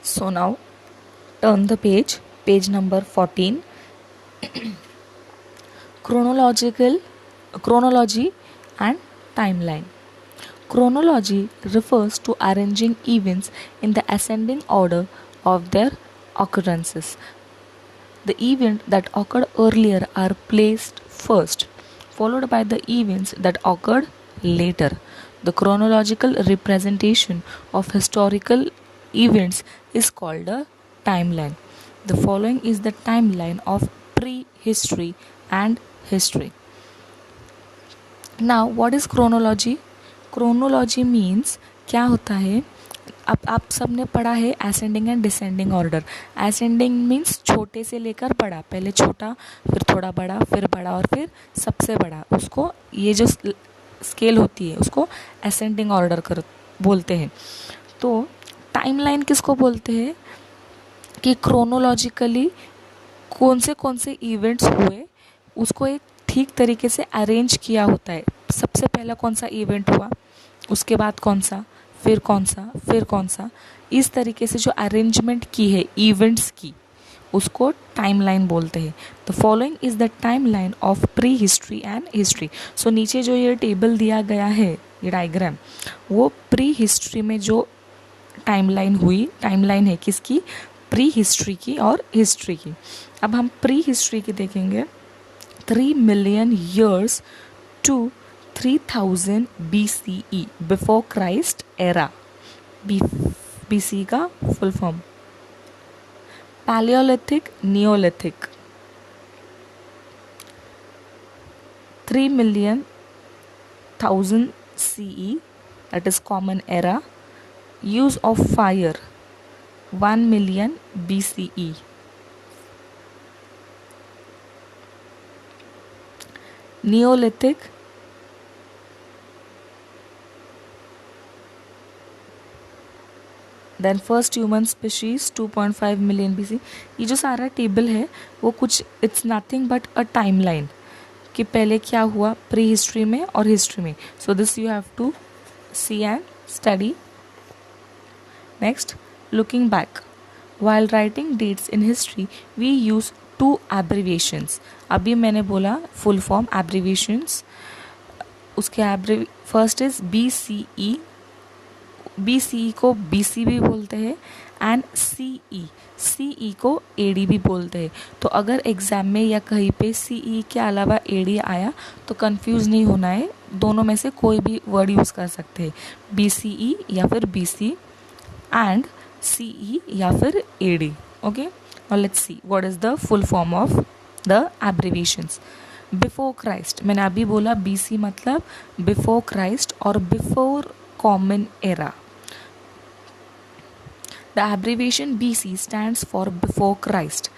So now turn the page, page number 14. Chronology and timeline. Chronology refers to arranging events in the ascending order of their occurrences. The events that occurred earlier are placed first, followed by the events that occurred later. The chronological representation of historical events is called a timeline. The following is the timeline of prehistory and history. Now, what is chronology? Chronology means क्या होता है? अब आप सबने पढ़ा है ascending and descending order. Ascending means छोटे से लेकर बड़ा, पहले छोटा फिर थोड़ा बड़ा फिर बड़ा और फिर सबसे बड़ा. उसको ये जो स्केल होती है उसको असेंडिंग ऑर्डर कर बोलते हैं. तो टाइमलाइन किसको बोलते हैं? कि क्रोनोलॉजिकली कौन से इवेंट्स हुए उसको एक ठीक तरीके से अरेंज किया होता है. सबसे पहला कौन सा इवेंट हुआ, उसके बाद कौन सा, फिर कौन सा, फिर कौन सा, इस तरीके से जो अरेंजमेंट की है इवेंट्स की उसको टाइमलाइन बोलते हैं. The following is the timeline of pre history and history. So नीचे जो ये टेबल दिया गया है, ये डायग्राम, वो प्री हिस्ट्री में जो टाइमलाइन है किसकी? प्री हिस्ट्री की और हिस्ट्री की. अब हम प्री हिस्ट्री की देखेंगे. 3 million years to 3000 BCE, before Christ era. BC का full form Palaeolithic Neolithic. 3 million 1000 CE, that is common era. Use of fire 1 million BCE. Neolithic then first human species 2.5 million BC. ये जो सारा table है वो कुछ it's nothing but a timeline कि पहले क्या हुआ प्री हिस्ट्री में और हिस्ट्री में. So this you have to see and study. Next, looking back. While writing dates in history, we use 2 abbreviations. अभी मैंने बोला फुल फॉर्म एब्रीविएशंस. उसके फर्स्ट इज BCE. BCE को BC भी बोलते हैं एंड CE को AD भी बोलते हैं. तो अगर एग्ज़ाम में या कहीं पे CE के अलावा AD आया तो कंफ्यूज नहीं होना है. दोनों में से कोई भी वर्ड यूज़ कर सकते हैं, BCE या फिर BC एंड CE या फिर AD. Okay, now let's see what is the full form of the abbreviations. Before Christ, मैंने अभी बोला BC मतलब बिफोर क्राइस्ट और before common era. The abbreviation BC stands for before Christ,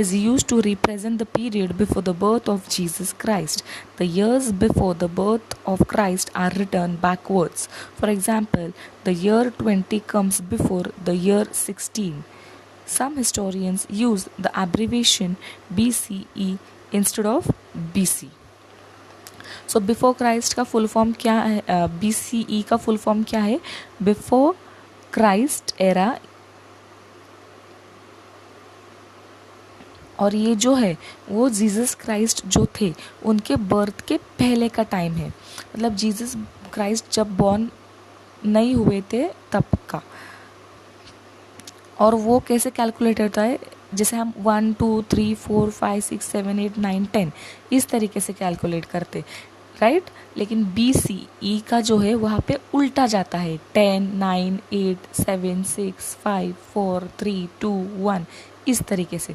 is used to represent the period before the birth of Jesus Christ. The years before the birth of Christ are written backwards. For example, the year 20 comes before the year 16. Some historians use the abbreviation BCE instead of BC. So before Christ का full form क्या है? BCE का full form क्या है? Before Christ era. और ये जो है वो जीसस क्राइस्ट जो थे उनके बर्थ के पहले का टाइम है. मतलब जीसस क्राइस्ट जब बॉर्न नहीं हुए थे तब का. और वो कैसे कैलकुलेट होता है? जैसे हम 1 2 3 4 5 6 7 8 9 10 इस तरीके से कैलकुलेट करते, राइट. लेकिन BCE का जो है वहाँ पे उल्टा जाता है. 10 9 8 7 6 5 4 3 2 1 इस तरीके से.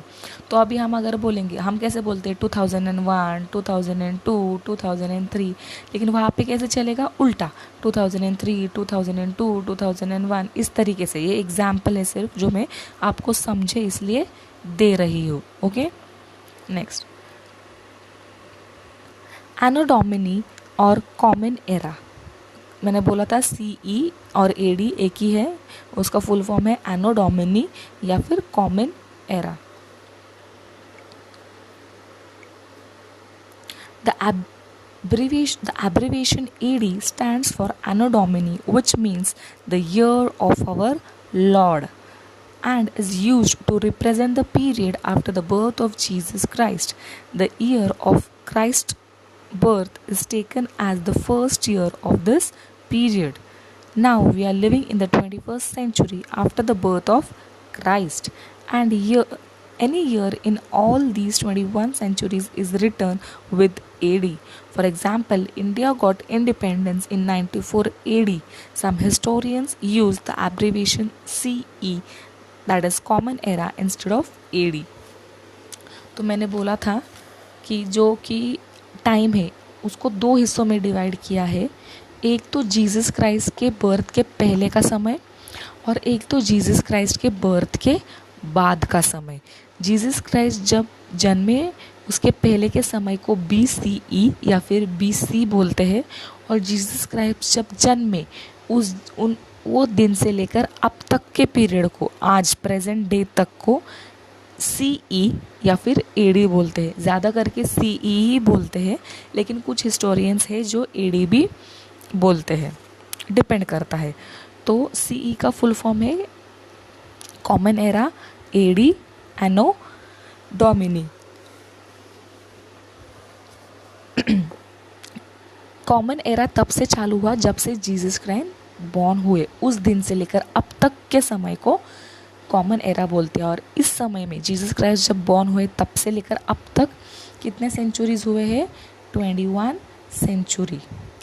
तो अभी हम अगर बोलेंगे, हम कैसे बोलते हैं 2001 2002 2003, लेकिन वहाँ पे कैसे चलेगा? उल्टा 2003 2002 2001 इस तरीके से. ये एग्जाम्पल है सिर्फ जो मैं आपको समझे इसलिए दे रही हूँ. ओके, नेक्स्ट, एनो डोमिनी और कॉमन एरा. मैंने बोला था CE और AD एक ही है, उसका फुल फॉर्म है एनो डोमिनी या फिर common era. The abbreviation AD stands for Anno Domini, which means the year of our Lord. and is used to represent the period after the birth of Jesus Christ. The year of Christ's birth is taken as the first year of this period. Now we are living in the 21st century after the birth of Christ, and any year in all these 21 centuries is written with AD. For example, India got independence in 94 AD. Some historians use the abbreviation CE, that is Common Era, instead of AD. तो मैंने बोला था कि जो कि time है उसको दो हिस्सों में डिवाइड किया है. एक तो जीसस क्राइस्ट के बर्थ के पहले का समय और एक तो जीसस क्राइस्ट के बर्थ के बाद का समय. जीसस क्राइस्ट जब जन्मे उसके पहले के समय को BCE या फिर BC बोलते हैं, और जीसस क्राइस्ट जब जन्मे वो दिन से लेकर अब तक के पीरियड को, आज प्रेजेंट डे तक को CE या फिर AD बोलते हैं. ज़्यादा करके CE ही बोलते हैं, लेकिन कुछ हिस्टोरियंस हैं जो AD भी बोलते हैं, डिपेंड करता है. तो CE का फुल फॉर्म है कॉमन एरा, AD एनो डोमिनी. कॉमन एरा तब से चालू हुआ जब से जीसस क्राइस्ट बॉर्न हुए, उस दिन से लेकर अब तक के समय को कॉमन एरा बोलते हैं. और इस समय में जीसस क्राइस्ट जब बॉर्न हुए तब से लेकर अब तक कितने सेंचुरीज हुए हैं? 21 सेंचुरी.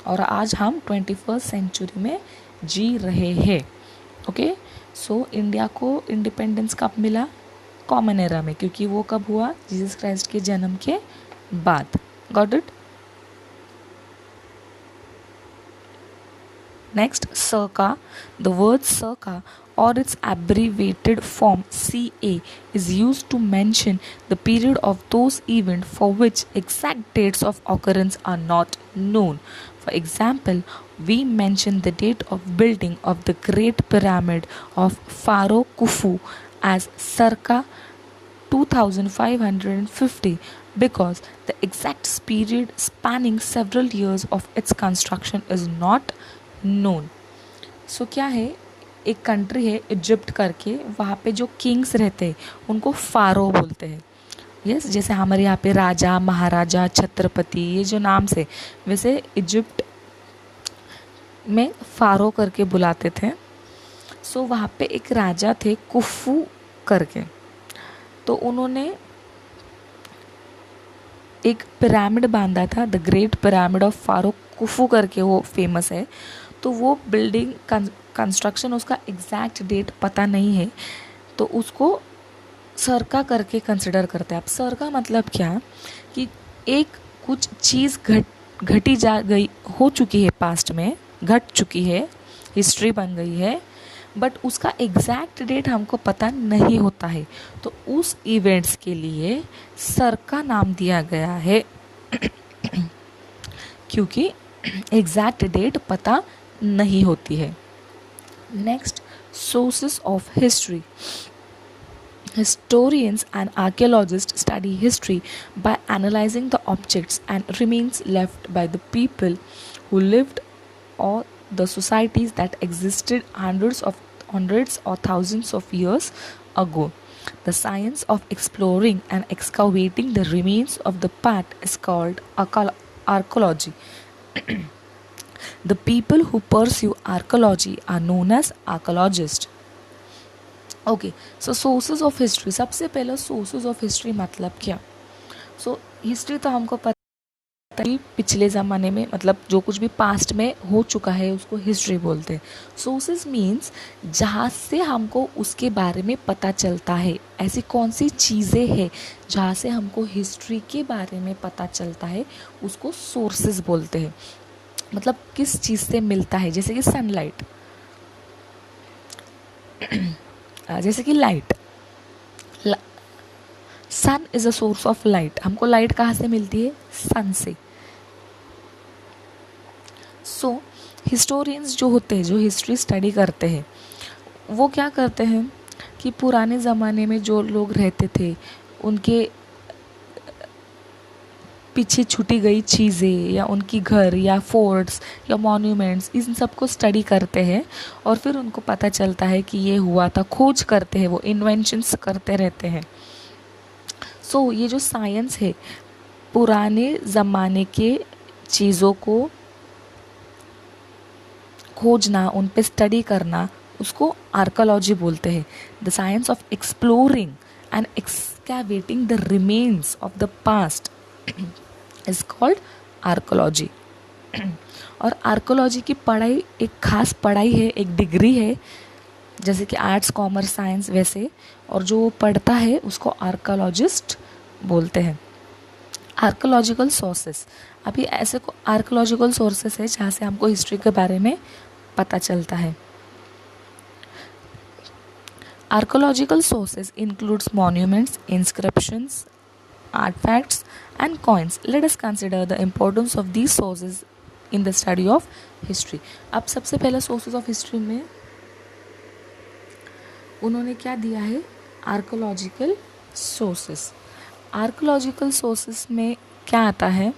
और आज हम 21st सेंचुरी में जी रहे हैं. ओके, सो इंडिया को इंडिपेंडेंस कब मिला? कॉमन एरा में, क्योंकि वो कब हुआ? जीसस क्राइस्ट के जन्म के बाद. Got it? Next, circa. The word circa or its abbreviated form CA is used to mention the period of those events for which exact dates of occurrence are not known. For example, we mention the date of building of the Great Pyramid of Pharaoh Khufu as circa 2550 because the exact period spanning several years of its construction is not known. So क्या है, एक country है Egypt करके, वहाँ पे जो Kings रहते हैं उनको फारो बोलते हैं. यस, जैसे हमारे यहाँ पे राजा, महाराजा, छत्रपति, ये जो नाम से, वैसे इजिप्ट में फारो करके बुलाते थे. सो वहाँ पे एक राजा थे कुफू करके, तो उन्होंने एक पिरामिड बांधा था, the great pyramid of Pharaoh Khufu करके वो फेमस है. तो वो बिल्डिंग कंस्ट्रक्शन, उसका एग्जैक्ट डेट पता नहीं है, तो उसको सरका करके कंसिडर करते हैं. अब सरका मतलब क्या? कि एक कुछ चीज़ घटी जा गई, हो चुकी है, पास्ट में घट चुकी है, हिस्ट्री बन गई है, बट उसका एग्जैक्ट डेट हमको पता नहीं होता है, तो उस इवेंट्स के लिए सरका नाम दिया गया है क्योंकि एग्जैक्ट डेट पता नहीं होती है. Next, sources of history. Historians and archaeologists study history by analyzing the objects and remains left by the people who lived or the societies that existed hundreds or thousands of years ago. The science of exploring and excavating the remains of the past is called archaeology. The people who pursue archaeology are known as archaeologists. Okay, so sources of history. सबसे पहले sources of history मतलब क्या? So history तो हमको पता है पिछले ज़माने में, मतलब जो कुछ भी पास्ट में हो चुका है उसको हिस्ट्री बोलते हैं. सोर्सेज मीन्स जहाँ से हमको उसके बारे में पता चलता है. ऐसी कौन सी चीज़ें हैं जहाँ से हमको हिस्ट्री के बारे में पता चलता है, उसको सोर्सेज बोलते हैं. मतलब किस चीज़ से मिलता है, जैसे कि सनलाइट, जैसे कि light. Sun is a source of light. हमको लाइट कहाँ से मिलती है? सन से. सो हिस्टोरियंस जो होते हैं, जो हिस्ट्री स्टडी करते हैं, वो क्या करते हैं कि पुराने ज़माने में जो लोग रहते थे उनके पीछे छूटी गई चीज़ें या उनकी घर या फोर्ट्स या मॉन्यूमेंट्स, इन सब को स्टडी करते हैं और फिर उनको पता चलता है कि ये हुआ था, खोज करते हैं, वो इन्वेंशंस करते रहते हैं। सो ये जो साइंस है, पुराने ज़माने के चीज़ों को खोजना, उन पे स्टडी करना, उसको आर्कोलॉजी बोलते हैं। The science of exploring and excavating the remains of the past is called archaeology. और आर्कोलॉजी की पढ़ाई एक खास पढ़ाई है, एक डिग्री है, जैसे कि आर्ट्स, कॉमर्स, साइंस वैसे, और जो पढ़ता है उसको आर्कोलॉजिस्ट बोलते हैं। आर्कोलॉजिकल सोर्सेस, अभी ऐसे को आर्कोलॉजिकल सोर्सेस है जहाँ से हमको हिस्ट्री के बारे में पता चलता है। Archaeological sources includes monuments, inscriptions, artifacts, and coins. Let us consider the importance of these sources in the study of history. अब सबसे पहले sources of history में उन्होंने क्या दिया है? Archaeological sources. Archaeological sources में क्या आता है?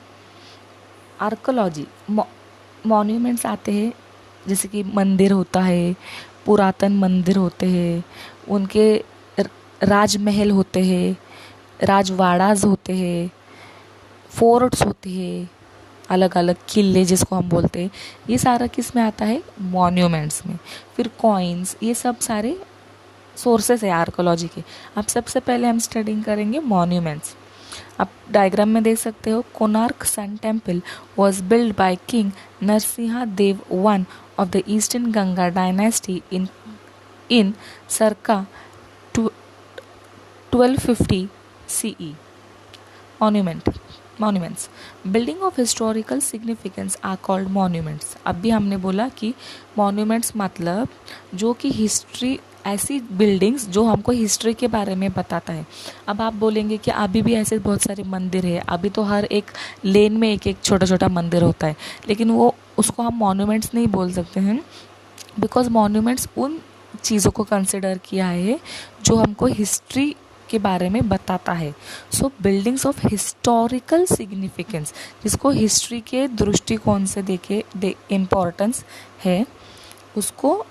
Archaeology, monuments आते हैं, जैसे कि मंदिर होता है, पुरातन मंदिर होते हैं, उनके राजमहल होते हैं, राजवाड़ाज होते हैं, फोर्ट्स होते हैं, अलग अलग किले जिसको हम बोलते हैं, ये सारा किस में आता है? मॉन्यूमेंट्स में। फिर कॉइन्स, ये सब सारे सोर्सेस है आर्कोलॉजी के। अब सबसे पहले हम स्टडिंग करेंगे मॉन्यूमेंट्स। आप डायग्राम में देख सकते हो, Konark sun temple was build by king Narasimha Deva one of the Eastern Ganga dynasty in circa 1250 CE. Monuments. Building of historical significance are called monuments. अभी हमने बोला कि monuments मतलब जो कि हिस्ट्री, ऐसी बिल्डिंग्स जो हमको हिस्ट्री के बारे में बताता है। अब आप बोलेंगे कि अभी भी ऐसे बहुत सारे मंदिर है, अभी तो हर एक लेन में एक एक छोटा छोटा मंदिर होता है, लेकिन वो उसको हम मॉन्यूमेंट्स नहीं बोल सकते हैं, बिकॉज मॉन्यूमेंट्स उन चीज़ों को कंसिडर किया है जो हमको हिस्ट्री के बारे में बताता है। सो बिल्डिंग्स ऑफ हिस्टोरिकल सिग्निफिकेंस, जिसको हिस्ट्री के दृष्टिकोण से देखे इम्पोर्टेंस है, उसको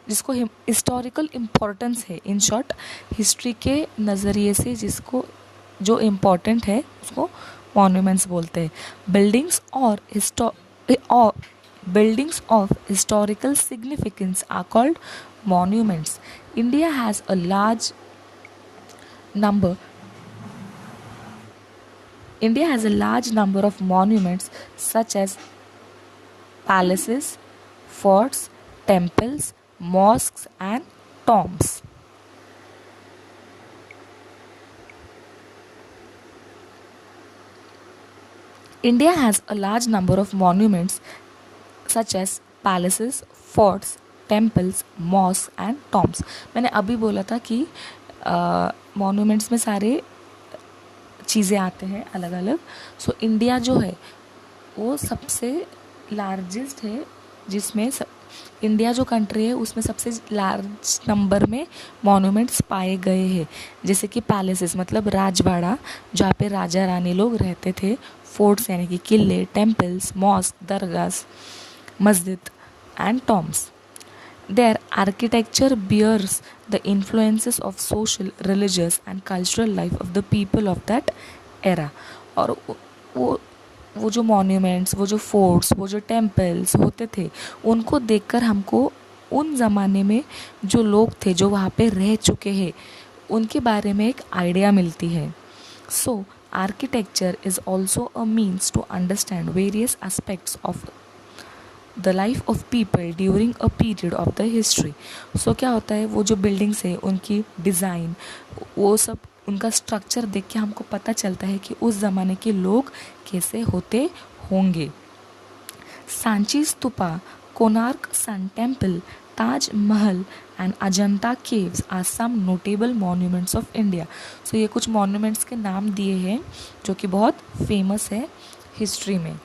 जिसको हिस्टोरिकल इम्पोर्टेंस है, इन शॉर्ट हिस्ट्री के नज़रिए से जिसको जो इम्पोर्टेंट है उसको मॉन्यूमेंट्स बोलते हैं। Buildings of historical significance are called monuments. India has a large number of monuments such as palaces, forts, temples, mosques and tombs. India has a large number of monuments such as palaces, forts, temples, mosques and tombs. मैंने अभी बोला था कि monuments में सारे चीज़ें आते हैं अलग अलग। सो इंडिया जो है वो सबसे लार्जेस्ट है, जिसमें इंडिया जो कंट्री है उसमें सबसे लार्ज नंबर में मॉन्यूमेंट्स पाए गए हैं। जैसे कि पैलेसेस मतलब राजवाड़ा, जहाँ पे राजा रानी लोग रहते थे, फोर्ट्स यानी कि किले, टेम्पल्स, मॉस्क, दरगाह, मस्जिद and tombs. Their architecture bears the influences of social, religious and cultural life of the people of that era. और वो जो मॉन्यूमेंट्स, वो जो फोर्ट्स, वो जो टेम्पल्स होते थे, उनको देखकर हमको उन ज़माने में जो लोग थे जो वहाँ पे रह चुके हैं उनके बारे में एक आइडिया मिलती है। So architecture is also a means to understand various aspects of the life of people during a period of the history. सो क्या होता है, वो जो बिल्डिंग्स है उनकी डिज़ाइन, वो सब उनका स्ट्रक्चर देख के हमको पता चलता है कि उस ज़माने के लोग कैसे होते होंगे। Sanchi stupa, Konark sun temple, Taj Mahal and Ajanta caves are some notable monuments of India. So ये कुछ मॉन्यूमेंट्स के नाम दिए हैं जो कि बहुत फेमस है हिस्ट्री में।